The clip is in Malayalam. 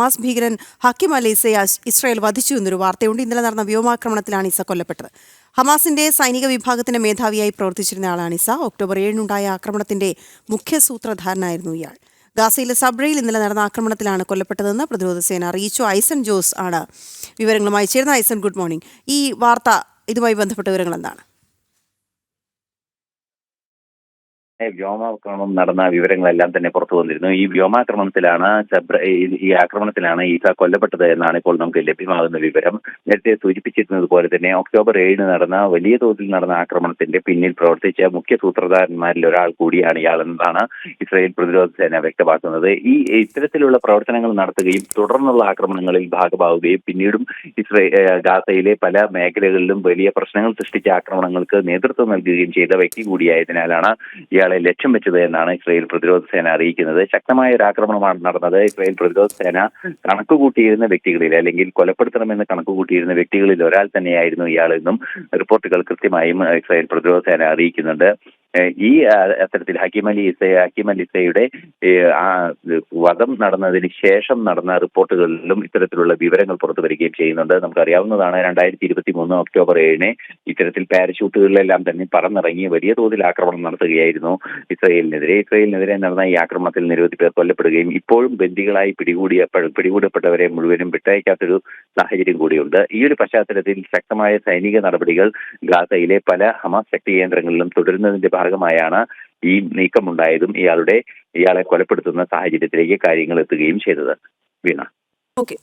ഹമാസ് ഭീകരൻ ഹക്കിം അൽ ഇസയെ ഇസ്രായേൽ വധിച്ചു എന്നൊരു വാർത്തയുണ്ട്. ഇന്നലെ നടന്ന വ്യോമാക്രമണത്തിലാണ് ഇസ കൊല്ലപ്പെട്ടത്. ഹമാസിന്റെ സൈനിക വിഭാഗത്തിന്റെ മേധാവിയായി പ്രവർത്തിച്ചിരുന്ന ആളാണ് ഇസ. ഒക്ടോബർ 7-നുണ്ടായ ആക്രമണത്തിന്റെ മുഖ്യ സൂത്രധാരനായിരുന്നു ഇയാൾ. ഗാസയിലെ സബ്രയിൽ ഇന്നലെ നടന്ന ആക്രമണത്തിലാണ് കൊല്ലപ്പെട്ടതെന്ന് പ്രതിരോധ സേന അറിയിച്ചു. ഐസൻ ജോസ് ആണ് വിവരങ്ങളുമായി ചേർന്ന. ഐസൻ, ഗുഡ് മോർണിംഗ്. ഈ വാർത്ത, ഇതുമായി ബന്ധപ്പെട്ട വിവരങ്ങൾ എന്താണ്? വ്യോമാക്രമണം നടന്ന വിവരങ്ങളെല്ലാം തന്നെ പുറത്തു വന്നിരുന്നു. ഈ വ്യോമാക്രമണത്തിലാണ് ആക്രമണത്തിലാണ് ഈസ കൊല്ലപ്പെട്ടത് എന്നാണ് ഇപ്പോൾ നമുക്ക് ലഭ്യമാകുന്ന വിവരം. നേരത്തെ സൂചിപ്പിച്ചിരുന്നത് പോലെ തന്നെ ഒക്ടോബർ 7 നടന്ന വലിയ തോതിൽ നടന്ന ആക്രമണത്തിന്റെ പിന്നിൽ പ്രവർത്തിച്ച മുഖ്യ സൂത്രധാരന്മാരിൽ ഒരാൾ കൂടിയാണ് ഇയാളെന്നാണ് ഇസ്രായേൽ പ്രതിരോധ സേന വ്യക്തമാക്കുന്നത്. ഇത്തരത്തിലുള്ള പ്രവർത്തനങ്ങൾ നടത്തുകയും തുടർന്നുള്ള ആക്രമണങ്ങളിൽ ഭാഗമാവുകയും പിന്നീടും ഗാസയിലെ പല മേഖലകളിലും വലിയ പ്രശ്നങ്ങൾ സൃഷ്ടിച്ച ആക്രമണങ്ങൾക്ക് നേതൃത്വം നൽകുകയും ചെയ്ത വ്യക്തി കൂടിയായതിനാലാണ് ഇയാളെ ലക്ഷ്യം വെച്ചത് എന്നാണ് ഇസ്രായേൽ പ്രതിരോധ സേന അറിയിക്കുന്നത്. ശക്തമായ ഒരു ആക്രമണമാണ് നടന്നത്. ഇസ്രായേൽ പ്രതിരോധ സേന കണക്കുകൂട്ടിയിരുന്ന വ്യക്തികളിൽ, അല്ലെങ്കിൽ കൊലപ്പെടുത്തണമെന്ന് കണക്കുകൂട്ടിയിരുന്ന വ്യക്തികളിൽ ഒരാൾ തന്നെയായിരുന്നു ഇയാളെന്നും റിപ്പോർട്ടുകൾ കൃത്യമായും ഇസ്രായേൽ പ്രതിരോധ സേന അറിയിക്കുന്നുണ്ട്. ഈ അത്തരത്തിൽ ഹക്കിം അൽ ഇസയുടെ വധം നടന്നതിന് ശേഷം നടന്ന റിപ്പോർട്ടുകളിലും ഇത്തരത്തിലുള്ള വിവരങ്ങൾ പുറത്തു വരികയും ചെയ്യുന്നുണ്ട്. നമുക്കറിയാവുന്നതാണ്, 2023 ഒക്ടോബർ 7 ഇത്തരത്തിൽ പാരച്യൂട്ടുകളിലെല്ലാം തന്നെ പറന്നിറങ്ങി വലിയ തോതിൽ ആക്രമണം നടത്തുകയായിരുന്നു ഇസ്രായേലിനെതിരെ നടന്ന ഈ ആക്രമണത്തിൽ നിരവധി പേർ കൊല്ലപ്പെടുകയും ഇപ്പോഴും ബന്ദികളായി പിടികൂടപ്പെട്ടവരെ മുഴുവനും വിട്ടയക്കാത്തൊരു സാഹചര്യം കൂടിയുണ്ട്. ഈ ഒരു പശ്ചാത്തലത്തിൽ ശക്തമായ സൈനിക നടപടികൾ ഗാസയിലെ പല ഹമാസ് ശക്തി കേന്ദ്രങ്ങളിലും തുടരുന്നതിന്റെ ഭാഗമായാണ് ഈ നീക്കമുണ്ടായതും ഇയാളെ കൊലപ്പെടുത്തുന്ന സാഹചര്യത്തിലേക്ക് കാര്യങ്ങൾ എത്തുകയും ചെയ്തത്. വീണ. ഓക്കെ.